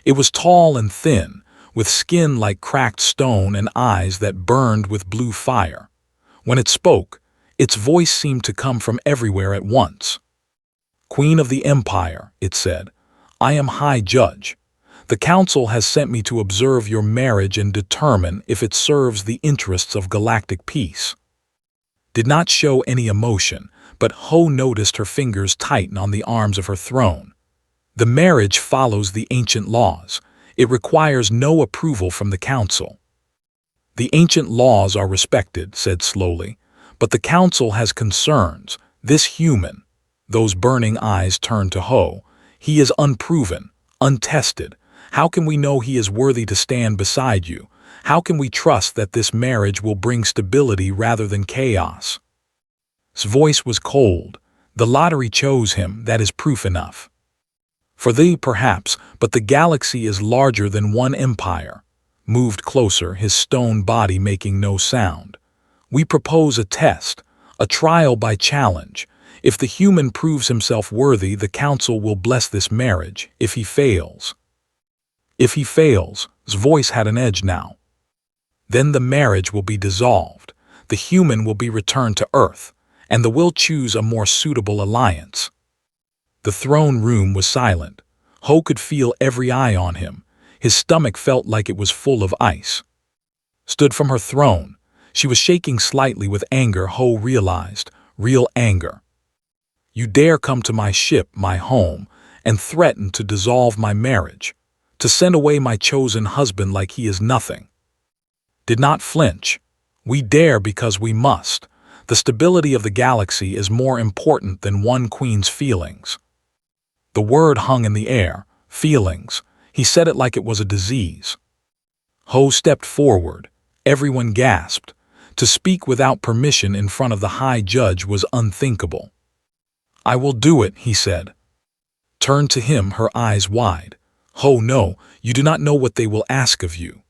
It was tall and thin, with skin like cracked stone and eyes that burned with blue fire. When it spoke, its voice seemed to come from everywhere at once. "Queen of the Empire," it said, "I am High Judge. The Council has sent me to observe your marriage and determine if it serves the interests of galactic peace." Did not show any emotion, but Ho noticed her fingers tighten on the arms of her throne. The marriage follows the ancient laws. It requires no approval from the Council. "The ancient laws are respected," said slowly, "but the Council has concerns. This human," those burning eyes turned to Ho, "he is unproven, untested. How can we know he is worthy to stand beside you? How can we trust that this marriage will bring stability rather than chaos?" His voice was cold. "The lottery chose him, that is proof enough. For thee, perhaps, but the galaxy is larger than one empire." Moved closer, his stone body making no sound. "We propose a test, a trial by challenge. If the human proves himself worthy, the Council will bless this marriage. If he fails..." "If he fails," his voice had an edge now. "Then the marriage will be dissolved. The human will be returned to Earth, and the will choose a more suitable alliance." The throne room was silent. Ho could feel every eye on him. His stomach felt like it was full of ice. Stood from her throne. She was shaking slightly with anger. Ho realized, real anger. "You dare come to my ship, my home, and threaten to dissolve my marriage, to send away my chosen husband like he is nothing." Did not flinch. "We dare because we must. The stability of the galaxy is more important than one queen's feelings." The word hung in the air. Feelings. He said it like it was a disease. Ho stepped forward. Everyone gasped. To speak without permission in front of the High Judge was unthinkable. "I will do it," he said. Turned to him, her eyes wide. "Ho, no, you do not know what they will ask of you."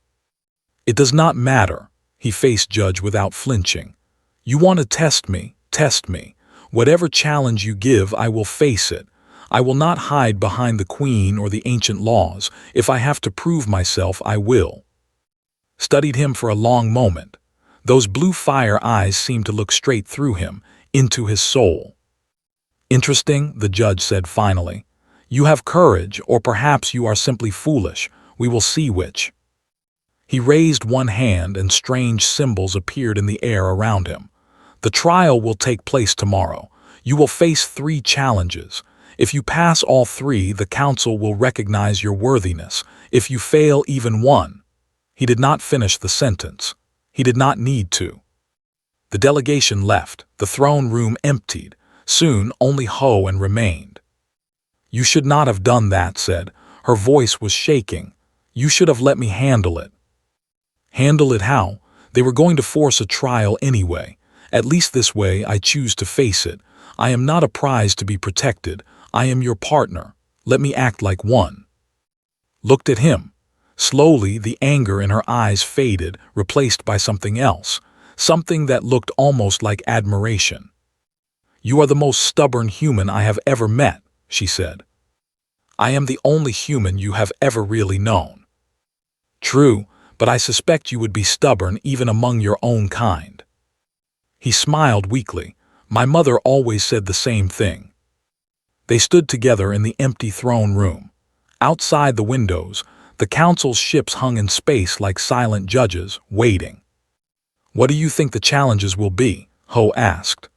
"It does not matter," he faced Judge without flinching. "You want to test me, test me. Whatever challenge you give, I will face it. I will not hide behind the Queen or the ancient laws. If I have to prove myself, I will." Studied him for a long moment. Those blue fire eyes seemed to look straight through him, into his soul. "Interesting," the judge said finally. "You have courage, or perhaps you are simply foolish. We will see which." He raised one hand and strange symbols appeared in the air around him. "The trial will take place tomorrow. You will face 3 challenges. If you pass all 3, the Council will recognize your worthiness. If you fail even one..." He did not finish the sentence. He did not need to. The delegation left, the throne room emptied. Soon only Ho and remained. "You should not have done that," said. Her voice was shaking. "You should have let me handle it." Handle it how? They were going to force a trial anyway. At least this way I choose to face it. I am not a prize to be protected. I am your partner. Let me act like one. Looked at him. Slowly, the anger in her eyes faded, replaced by something else, something that looked almost like admiration. "You are the most stubborn human I have ever met," she said. "I am the only human you have ever really known." "True, but I suspect you would be stubborn even among your own kind." He smiled weakly. "My mother always said the same thing." They stood together in the empty throne room. Outside the windows, the council's ships hung in space like silent judges, waiting. "What do you think the challenges will be?" Ho asked.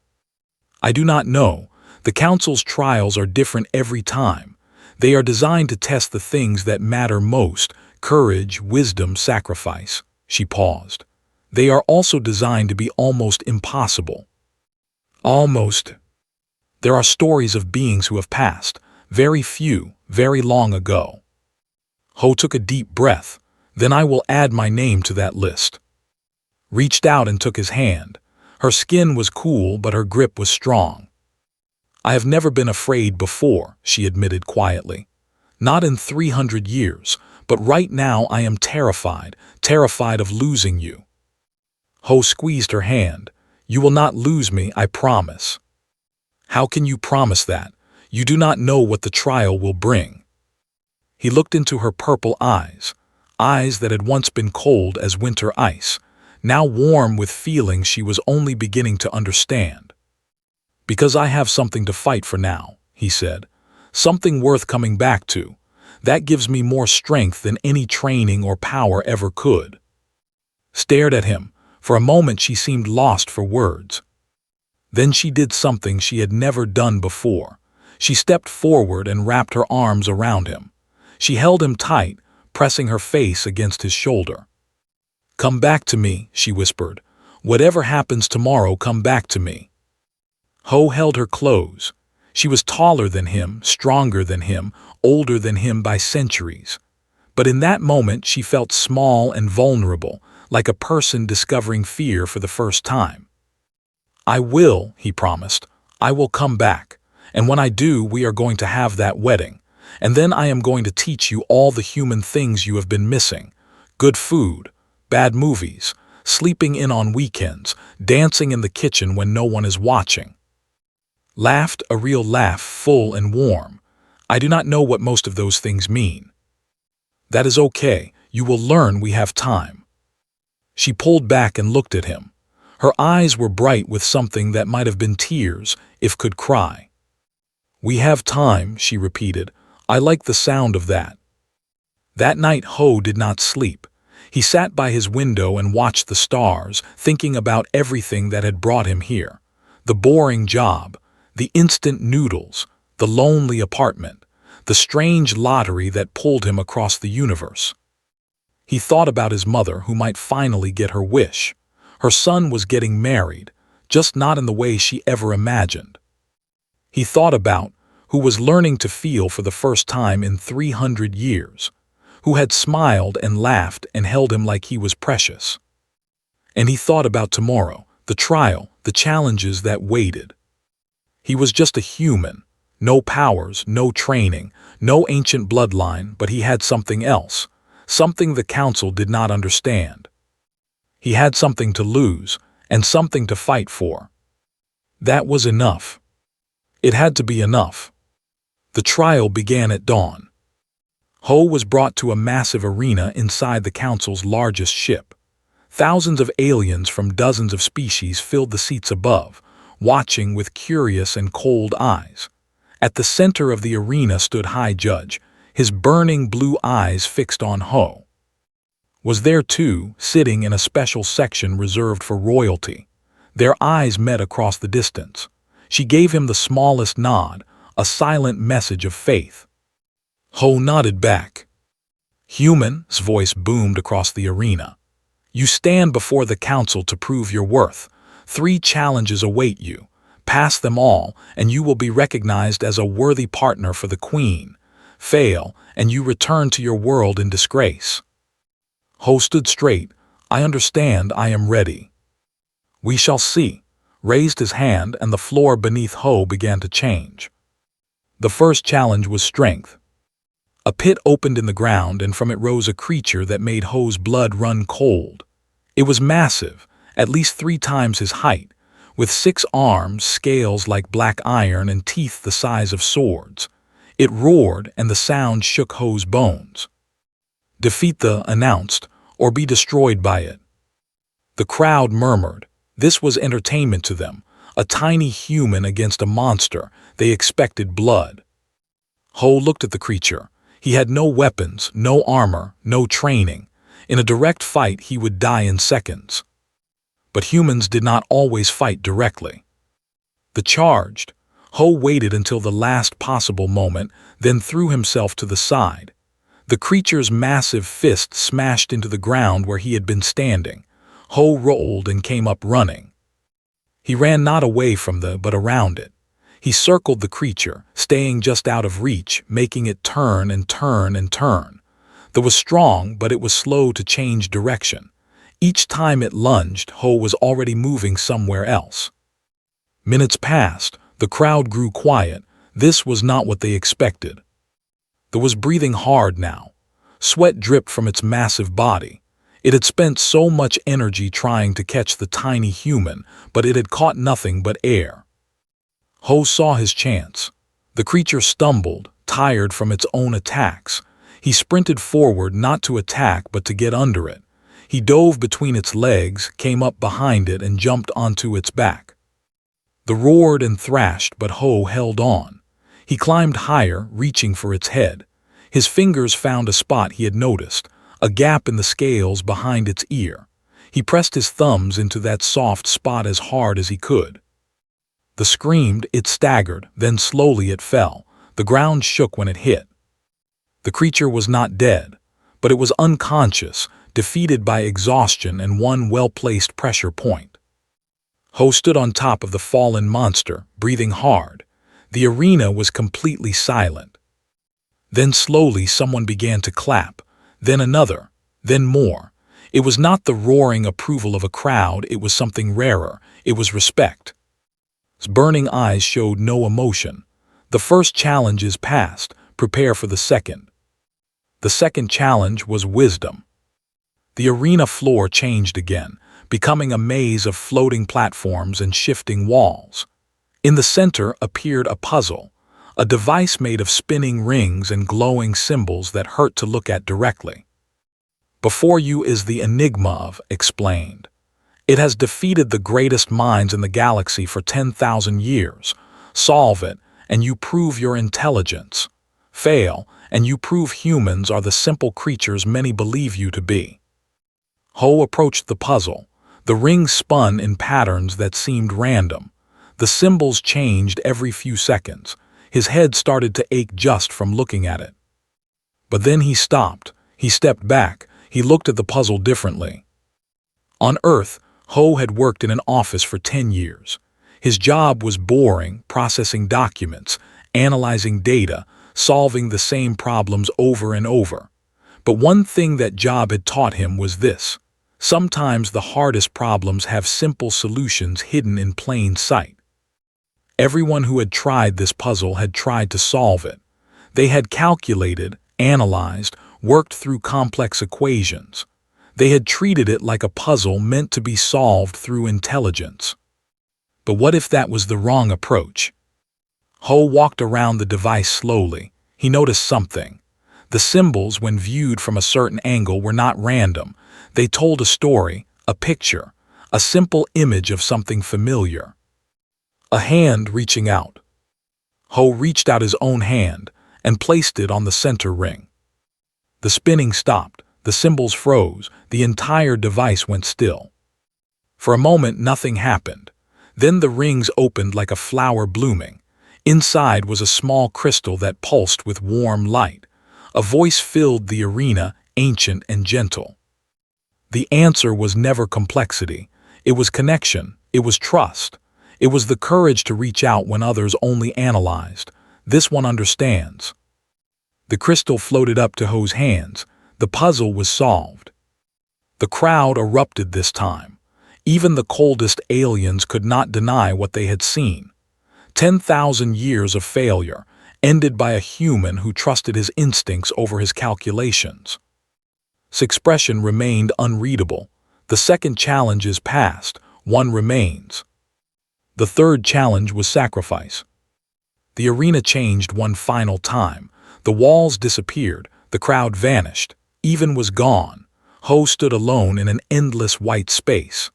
"I do not know. The council's trials are different every time. They are designed to test the things that matter most: courage, wisdom, sacrifice." She paused. "They are also designed to be almost impossible." Almost. There are stories of beings who have passed, very few, very long ago. Ho took a deep breath. "Then I will add my name to that list." Reached out and took his hand. Her skin was cool, but her grip was strong. "I have never been afraid before," she admitted quietly. "Not in 300 years, but right now I am terrified, terrified of losing you." Ho squeezed her hand. "You will not lose me, I promise." "How can you promise that? You do not know what the trial will bring." He looked into her purple eyes, eyes that had once been cold as winter ice, now warm with feelings she was only beginning to understand. "Because I have something to fight for now," he said. "Something worth coming back to. That gives me more strength than any training or power ever could." Stared at him. For a moment she seemed lost for words. Then she did something she had never done before. She stepped forward and wrapped her arms around him. She held him tight, pressing her face against his shoulder. "Come back to me," she whispered. "Whatever happens tomorrow, come back to me." Ho held her close. She was taller than him, stronger than him, older than him by centuries. But in that moment she felt small and vulnerable, like a person discovering fear for the first time. "I will," he promised. "I will come back. And when I do, we are going to have that wedding. And then I am going to teach you all the human things you have been missing. Good food, bad movies, sleeping in on weekends, dancing in the kitchen when no one is watching." Laughed, a real laugh, full and warm. "I do not know what most of those things mean." "That is okay. You will learn. We have time." She pulled back and looked at him. Her eyes were bright with something that might have been tears, if could cry. "We have time," she repeated. "I like the sound of that." That night Ho did not sleep. He sat by his window and watched the stars, thinking about everything that had brought him here. The boring job, the instant noodles, the lonely apartment, the strange lottery that pulled him across the universe. He thought about his mother, who might finally get her wish. Her son was getting married, just not in the way she ever imagined. He thought about who was learning to feel for the first time in 300 years, who had smiled and laughed and held him like he was precious. And he thought about tomorrow, the trial, the challenges that waited. He was just a human, no powers, no training, no ancient bloodline, but he had something else, something the council did not understand. He had something to lose and something to fight for. That was enough. It had to be enough. The trial began at dawn. Ho was brought to a massive arena inside the council's largest ship. Thousands of aliens from dozens of species filled the seats above, watching with curious and cold eyes. At the center of the arena stood High Judge, his burning blue eyes fixed on Ho. Was there too, sitting in a special section reserved for royalty. Their eyes met across the distance. She gave him the smallest nod, a silent message of faith. Ho nodded back. "Human's voice boomed across the arena. You stand before the council to prove your worth. 3 challenges await you. Pass them all, and you will be recognized as a worthy partner for the Queen. Fail, and you return to your world in disgrace. Ho stood straight. I understand, I am ready. We shall see. Raised his hand, and the floor beneath Ho began to change. The first challenge was strength. A pit opened in the ground, and from it rose a creature that made Ho's blood run cold. It was massive, at least 3 times his height, with 6 arms, scales like black iron, and teeth the size of swords. It roared, and the sound shook Ho's bones. Defeat the announced, or be destroyed by it. The crowd murmured. This was entertainment to them. A tiny human against a monster. They expected blood. Ho looked at the creature. He had no weapons, no armor, no training. In a direct fight, he would die in seconds. But humans did not always fight directly. The charged. Ho waited until the last possible moment, then threw himself to the side. The creature's massive fist smashed into the ground where he had been standing. Ho rolled and came up running. He ran not away from but around it. He circled the creature, staying just out of reach, making it turn and turn and turn. It was strong, but it was slow to change direction. Each time it lunged, Ho was already moving somewhere else. Minutes passed. The crowd grew quiet. This was not what they expected. It was breathing hard now. Sweat dripped from its massive body. It had spent so much energy trying to catch the tiny human, but it had caught nothing but air. Ho saw his chance. The creature stumbled, tired from its own attacks. He sprinted forward, not to attack but to get under it. He dove between its legs, came up behind it, and jumped onto its back. The roared and thrashed, but Ho held on. He climbed higher, reaching for its head. His fingers found a spot he had noticed, a gap in the scales behind its ear. He pressed his thumbs into that soft spot as hard as he could. The screamed, it staggered, then slowly it fell. The ground shook when it hit. The creature was not dead, but it was unconscious, defeated by exhaustion and one well-placed pressure point. Ho stood on top of the fallen monster, breathing hard. The arena was completely silent. Then slowly someone began to clap, then another, then more. It was not the roaring approval of a crowd, it was something rarer. It was respect. His burning eyes showed no emotion. The first challenge is past. Prepare for the second. The second challenge was wisdom. The arena floor changed again, becoming a maze of floating platforms and shifting walls. In the center appeared a puzzle, a device made of spinning rings and glowing symbols that hurt to look at directly. Before you is the enigma of explained. It has defeated the greatest minds in the galaxy for 10,000 years. Solve it, and you prove your intelligence. Fail, and you prove humans are the simple creatures many believe you to be. Ho approached the puzzle. The rings spun in patterns that seemed random. The symbols changed every few seconds. His head started to ache just from looking at it. But then he stopped. He stepped back. He looked at the puzzle differently. On Earth, Ho had worked in an office for 10 years. His job was boring, processing documents, analyzing data, solving the same problems over and over. But one thing that job had taught him was this. Sometimes the hardest problems have simple solutions hidden in plain sight. Everyone who had tried this puzzle had tried to solve it. They had calculated, analyzed, worked through complex equations. They had treated it like a puzzle meant to be solved through intelligence. But what if that was the wrong approach? Ho walked around the device slowly. He noticed something. The symbols, when viewed from a certain angle, were not random. They told a story, a picture, a simple image of something familiar. A hand reaching out. Ho reached out his own hand and placed it on the center ring. The spinning stopped, the symbols froze, the entire device went still. For a moment nothing happened. Then the rings opened like a flower blooming. Inside was a small crystal that pulsed with warm light. A voice filled the arena, ancient and gentle. The answer was never complexity. It was connection. It was trust. It was the courage to reach out when others only analyzed. This one understands. The crystal floated up to Ho's hands. The puzzle was solved. The crowd erupted this time. Even the coldest aliens could not deny what they had seen. 10,000 years of failure, ended by a human who trusted his instincts over his calculations. His expression remained unreadable. The second challenge is past, one remains. The third challenge was sacrifice. The arena changed one final time. The walls disappeared, the crowd vanished, even was gone. Ho stood alone in an endless white space.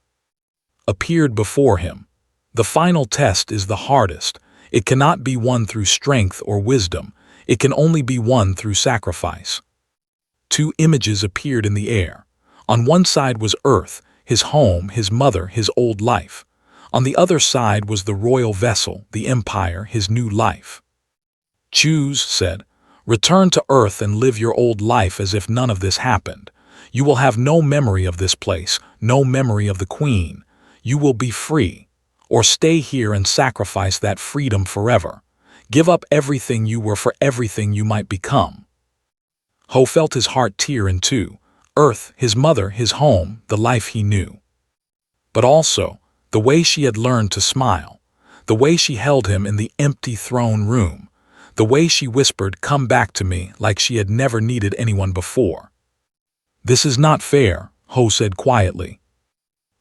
Appeared before him. The final test is the hardest. It cannot be won through strength or wisdom. It can only be won through sacrifice. Two images appeared in the air. On one side was Earth, his home, his mother, his old life. On the other side was the royal vessel, the empire, his new life. Choose, said. Return to Earth and live your old life as if none of this happened. You will have no memory of this place, no memory of the Queen. You will be free. Or stay here and sacrifice that freedom forever. Give up everything you were for everything you might become. Ho felt his heart tear in two. Earth, his mother, his home, the life he knew. But also, the way she had learned to smile. The way she held him in the empty throne room. The way she whispered, "Come back to me," like she had never needed anyone before. This is not fair, Ho said quietly.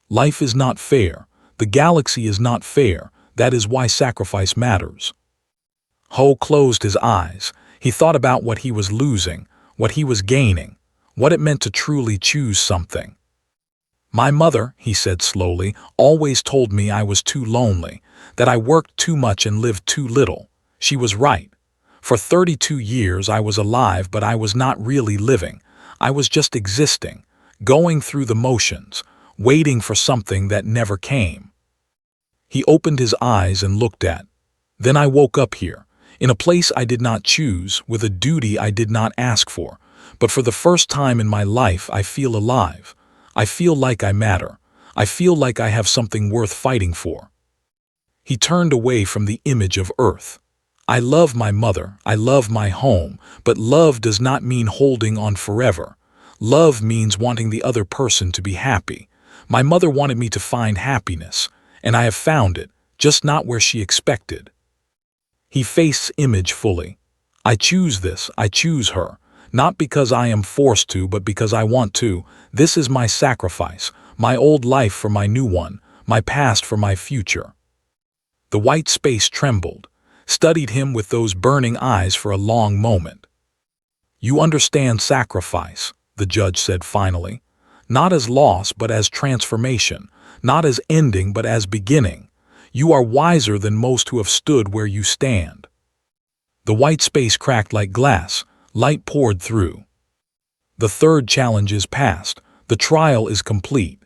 Life is not fair. The galaxy is not fair. That is why sacrifice matters. Ho closed his eyes. He thought about what he was losing, what he was gaining, what it meant to truly choose something. My mother, he said slowly, always told me I was too lonely, that I worked too much and lived too little. She was right. For 32 years I was alive, but I was not really living. I was just existing, going through the motions, waiting for something that never came. He opened his eyes and looked at. Then I woke up here, in a place I did not choose, with a duty I did not ask for. But for the first time in my life I feel alive. I feel like I matter. I feel like I have something worth fighting for. He turned away from the image of Earth. I love my mother, I love my home, but love does not mean holding on forever. Love means wanting the other person to be happy. My mother wanted me to find happiness, and I have found it, just not where she expected. He faced image fully. I choose this, I choose her, not because I am forced to, but because I want to. This is my sacrifice, my old life for my new one, my past for my future. The white space trembled, studied him with those burning eyes for a long moment. You understand sacrifice, the judge said finally, not as loss but as transformation, not as ending but as beginning. You are wiser than most who have stood where you stand. The white space cracked like glass, light poured through. The third challenge is past, the trial is complete.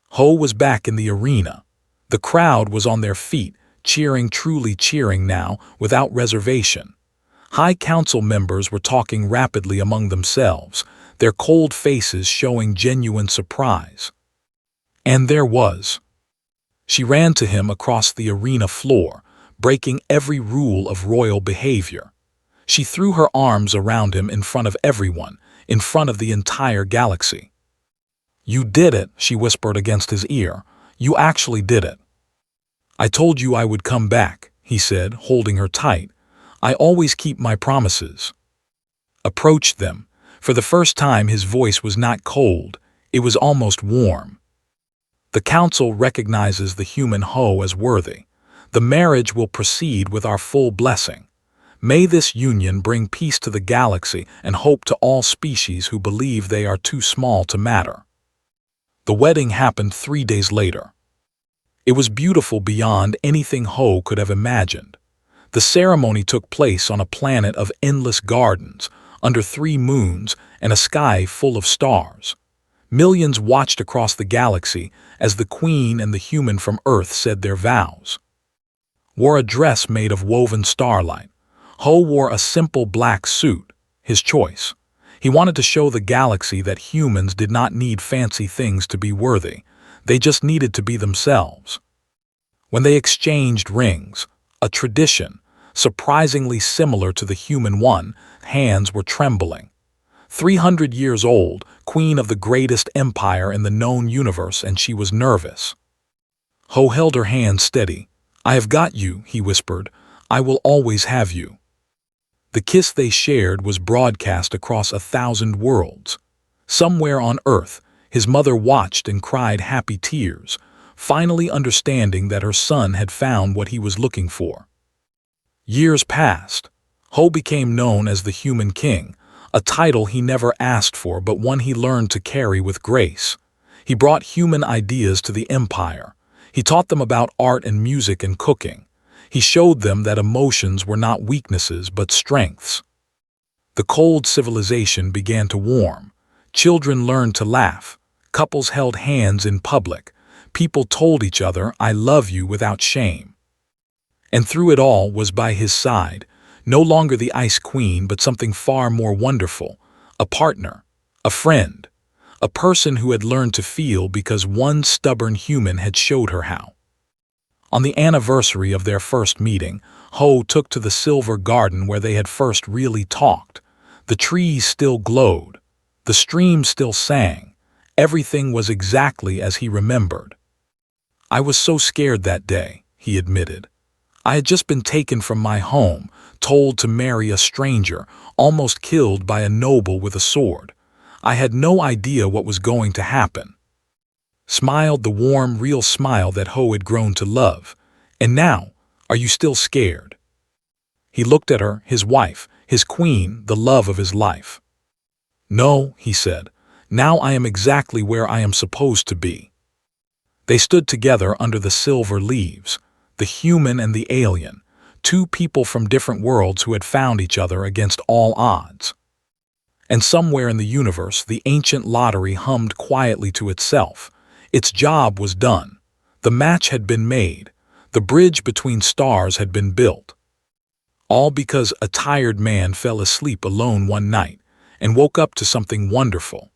Ho was back in the arena. The crowd was on their feet, cheering, truly cheering now, without reservation. High Council members were talking rapidly among themselves, their cold faces showing genuine surprise. And there was. She ran to him across the arena floor, breaking every rule of royal behavior. She threw her arms around him in front of everyone, in front of the entire galaxy. You did it, she whispered against his ear. You actually did it. I told you I would come back, he said, holding her tight. I always keep my promises. Approached them. For the first time his voice was not cold, it was almost warm. The council recognizes the human Ho as worthy. The marriage will proceed with our full blessing. May this union bring peace to the galaxy and hope to all species who believe they are too small to matter. The wedding happened 3 days later. It was beautiful beyond anything Ho could have imagined. The ceremony took place on a planet of endless gardens, under 3 moons and a sky full of stars. Millions watched across the galaxy as the Queen and the human from Earth said their vows. Wore a dress made of woven starlight. Ho wore a simple black suit, his choice. He wanted to show the galaxy that humans did not need fancy things to be worthy. They just needed to be themselves. When they exchanged rings, a tradition, surprisingly similar to the human one, hands were trembling. 300 years old, queen of the greatest empire in the known universe, and she was nervous. Ho held her hand steady. "I have got you," he whispered. "I will always have you." The kiss they shared was broadcast across 1,000 worlds. Somewhere on Earth, his mother watched and cried happy tears, finally understanding that her son had found what he was looking for. Years passed. Ho became known as the Human King, a title he never asked for but one he learned to carry with grace. He brought human ideas to the empire. He taught them about art and music and cooking. He showed them that emotions were not weaknesses but strengths. The cold civilization began to warm. Children learned to laugh. Couples held hands in public. People told each other, "I love you," without shame. And through it all was by his side, no longer the Ice Queen but something far more wonderful, a partner, a friend, a person who had learned to feel because one stubborn human had showed her how. On the anniversary of their first meeting, Ho took to the Silver Garden where they had first really talked. The trees still glowed. The stream still sang. Everything was exactly as he remembered. "I was so scared that day," he admitted. "I had just been taken from my home, told to marry a stranger, almost killed by a noble with a sword. I had no idea what was going to happen." Smiled the warm, real smile that Ho had grown to love. "And now, are you still scared?" He looked at her, his wife, his queen, the love of his life. "No," he said. "Now I am exactly where I am supposed to be." They stood together under the silver leaves, the human and the alien, two people from different worlds who had found each other against all odds. And somewhere in the universe, the ancient lottery hummed quietly to itself. Its job was done. The match had been made. The bridge between stars had been built. All because a tired man fell asleep alone one night and woke up to something wonderful.